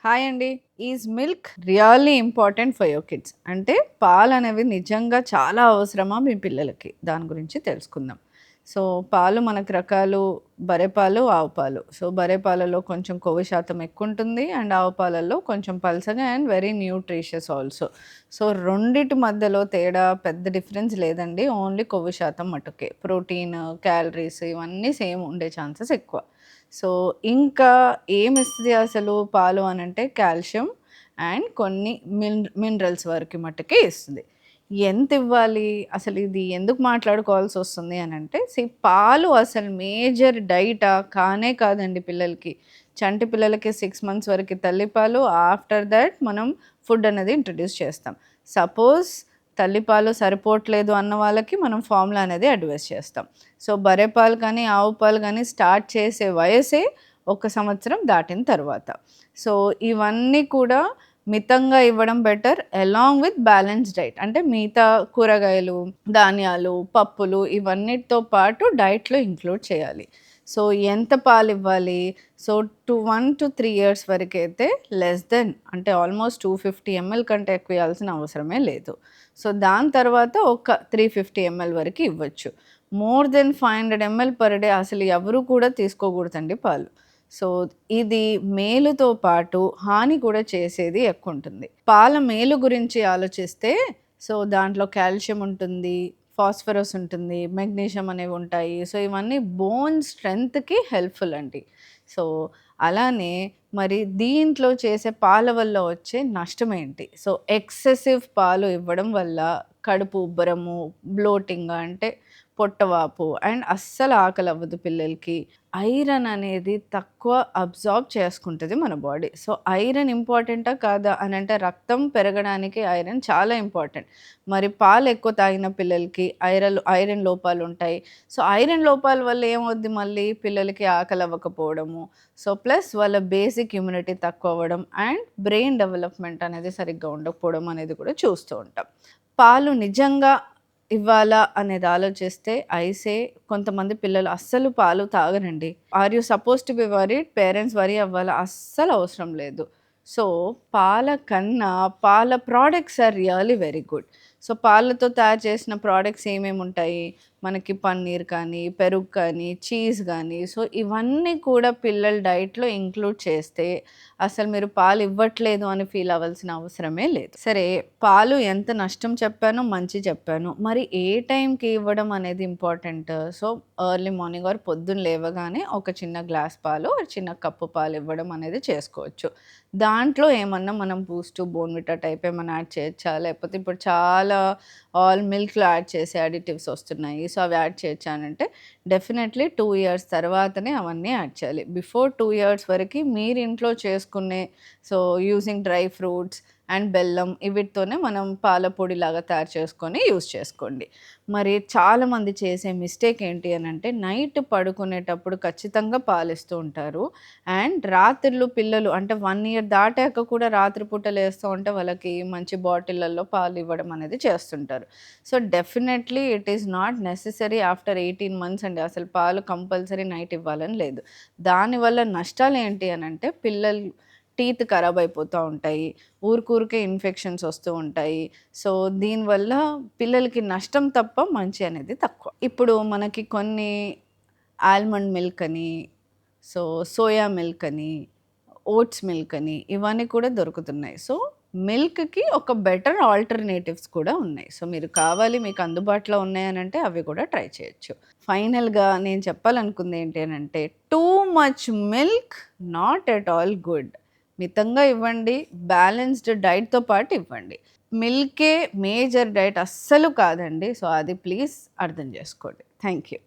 Hi అండి. Is milk really important for your kids? అంటే పాలనేవి నిజంగా చాలా అవసరమా మీ పిల్లలకి? దాని గురించి తెలుసుకుందాం. సో, పాలు మనకు రకాలు బర్రె పాలు, ఆవు పాలు. సో, బర్రె పాలలో కొంచెం కొవ్వు శాతం ఎక్కువుంటుంది. అండ్ ఆవు పాలల్లో కొంచెం పల్చగా and very nutritious also. So, రెండిటి మధ్యలో తేడా పెద్ద డిఫరెన్స్ లేదండి. ఓన్లీ కొవ్వు శాతం మటుకే. ప్రోటీన్, క్యాలరీస్ ఇవన్నీ సేమ్ ఉండే ఛాన్సెస్ ఎక్కువ. సో, ఇంకా ఏమిస్తది అసలు పాలు అనంటే కాల్షియం అండ్ కొన్ని మినరల్స్ వరకు మట్టుకే ఇస్తుంది. ఎంతివ్వాలి? అసలు ఇది ఎందుకు మాట్లాడుకోవాల్సొస్తుంది అనంటే, పాలు అసలు మేజర్ డైటా? కానే కాదండి పిల్లలకి. చంటి పిల్లలకి 6 మంత్స్ వరకి తల్లిపాలు. ఆఫ్టర్ థట్ మనం ఫుడ్ అనేది ఇంట్రొడ్యూస్ చేస్తాం. సపోజ్ తల్లిపాలు సరిపోవట్లేదు అన్న వాళ్ళకి మనం ఫార్ములా అనేది అడ్వైస్ చేస్తాం. సో, బర్రె పాలు కానీ, ఆవు పాలు కానీ స్టార్ట్ చేసే వయసే 1 సంవత్సరం దాటిన తర్వాత. సో, ఇవన్నీ కూడా మితంగా ఇవ్వడం better along with balanced diet. అంటే మిగతా కూరగాయలు, ధాన్యాలు, పప్పులు ఇవన్నిటితో పాటు డైట్‌లో ఇంక్లూడ్ చేయాలి. సో, ఎంత పాలివ్వాలి? సో, 1-3 ఇయర్స్ వరకైతే లెస్ దెన్ అంటే ఆల్మోస్ట్ 250 ఎంఎల్ కంటే ఎక్కువ ఇయ్యాల్సిన అవసరమే లేదు. సో, దాని తర్వాత ఒక 350 ఎంఎల్ వరకు ఇవ్వచ్చు. More than 500 ML per day అసలు ఎవరు కూడా తీసుకోకూడదండి పాలు. సో, ఇది మేలుతో పాటు హాని కూడా చేసేది ఎక్కువుంటుంది. పాల మేలు గురించి ఆలోచిస్తే సో, దాంట్లో కాల్షియం ఉంటుంది, ఫాస్ఫరస్ ఉంటుంది, మెగ్నీషియం అనేవుంటాయి. సో, ఇవన్నీ బోన్ స్ట్రెంగ్త్‌కి హెల్ప్‌ఫుల్ అండి. సో, అలానే మరి దీంట్లో చేసే పాల వల్ల వచ్చే నష్టమేంటి? సో, ఎక్సెసివ్ పాలు ఇవ్వడం వల్ల కడుపు ఉబ్బరము, బ్లోటింగ్ అంటే పొట్టవాపు అండ్ అస్సలు ఆకలవ్వదు పిల్లలకి. ఐరన్ అనేది తక్కువ అబ్జార్బ్ చేసుకుంటది మన బాడీ. సో, ఐరన్ ఇంపార్టెంటా కాదా అనంటే రక్తం పెరగడానికి ఐరన్ చాలా ఇంపార్టెంట్. మరి పాలు ఎక్కువ తాగిన పిల్లలకి ఐరన్ లోపాలుంటాయి. సో, ఐరన్ లోపాల వల్ల ఏమవుద్ది మళ్ళీ పిల్లలకి ఆకలవ్వకపోవడము. సో, ప్లస్ వాళ్ళ బేసిక్ ఇమ్యూనిటీ తక్కువవ్వడం అండ్ బ్రెయిన్ డెవలప్‌మెంట్ అనేది సరిగ్గా ఉండకపోవడం అనేది కూడా చూస్తూ ఉంటాం. పాలు నిజంగా ఇవ్వాలా అనేది ఆలోచిస్తే కొంతమంది పిల్లలు అస్సలు పాలు తాగరండి. Are you suppose to be worried? Parents worry అవ్వాలా? అస్సలు అవసరం లేదు. సో, పాల కన్నా పాల products are really very good. So, పాలతో తయారు చేసిన ప్రొడక్ట్స్ ఏమేముంటాయి? మనకి పన్నీర్ కానీ, పెరుగు కానీ, చీజ్ గానీ సో, ఇవన్నీ కూడా పిల్లల డైట్‌లో ఇంక్లూడ్ చేస్తే అసలు మీరు పాలు ఇవ్వట్లేదు అని ఫీల్ అవ్వాల్సిన అవసరమే లేదు. సరే, పాలు ఎంత నష్టం చెప్పానో, మంచి చెప్పాను. మరి ఏ టైంకి ఇవ్వడం అనేది important. So, early morning or పొద్దున్న లేవగానే ఒక చిన్న గ్లాస్ పాలు, చిన్న కప్పు పాలు ఇవ్వడం అనేది చేసుకోవచ్చు. దాంట్లో ఏమన్నా మనం బూస్టు, బోర్న్‌విటా టైప్ ఏమన్నా యాడ్ చేయొచ్చా? లేకపోతే ఇప్పుడు చాలా ఆల్ మిల్క్‌లో యాడ్ చేసే అడిటివ్స్ వస్తున్నాయి. సో, అవి యాడ్ చేయొచ్చా అనంటే డెఫినెట్‌లీ 2 ఇయర్స్ తర్వాతనే అవన్నీ యాడ్ చేయాలి. బిఫోర్ 2 ఇయర్స్ వరకి మీరు ఇంట్లో చేసుకునే so, using dry fruits and బెల్లం వీటితోనే మనం పాల పొడిలాగా తయారు చేసుకొని యూజ్ చేసుకోండి. మరి చాలామంది చేసే మిస్టేక్ ఏంటి అనంటే నైట్ పడుకునేటప్పుడు ఖచ్చితంగా పాలిస్తూ ఉంటారు. అండ్ రాత్రుళ్ళు పిల్లలు అంటే 1 ఇయర్ దాటాక కూడా రాత్రిపూట లేస్తూ ఉంటే వాళ్ళకి మంచి బాటిళ్ళల్లో పాలు ఇవ్వడం అనేది చేస్తుంటారు. So, definitely it is not necessary after 18 months అండి. అసలు పాలు కంపల్సరీ నైట్ ఇవ్వాలని లేదు. దానివల్ల నష్టాలేంటి అనంటే పిల్లలు టీత్ ఖరాబ్ అయిపోతా ఉంటాయి. ఊరికే ఇన్ఫెక్షన్స్ వస్తూ ఉంటాయి. సో, దీనివల్ల పిల్లలకి నష్టం తప్ప మంచి అనేది తక్కువ. ఇప్పుడు మనకి కొన్ని ఆల్మండ్ మిల్క్ అని, సో, సోయా మిల్క్ అని, ఓట్స్ మిల్క్ అని ఇవన్నీ కూడా దొరుకుతున్నాయి. సో, మిల్క్‌కి ఒక బెటర్ ఆల్టర్‌నేటివ్స్ కూడా ఉన్నాయి. సో, మీరు కావాలి మీకు అందుబాటులో ఉన్నాయనంటే అవి కూడా ట్రై చేయొచ్చు. ఫైనల్‌గా నేను చెప్పాలనుకుంది ఏంటి అనంటే too much milk not at all good. మితంగా ఇవ్వండి. బ్యాలెన్స్‌డ్ డైట్‌తో పాటు ఇవ్వండి. మిల్కే మేజర్ డైట్ అస్సలు కాదండి. సో, అది ప్లీజ్ అర్థం చేసుకోండి. Thank you.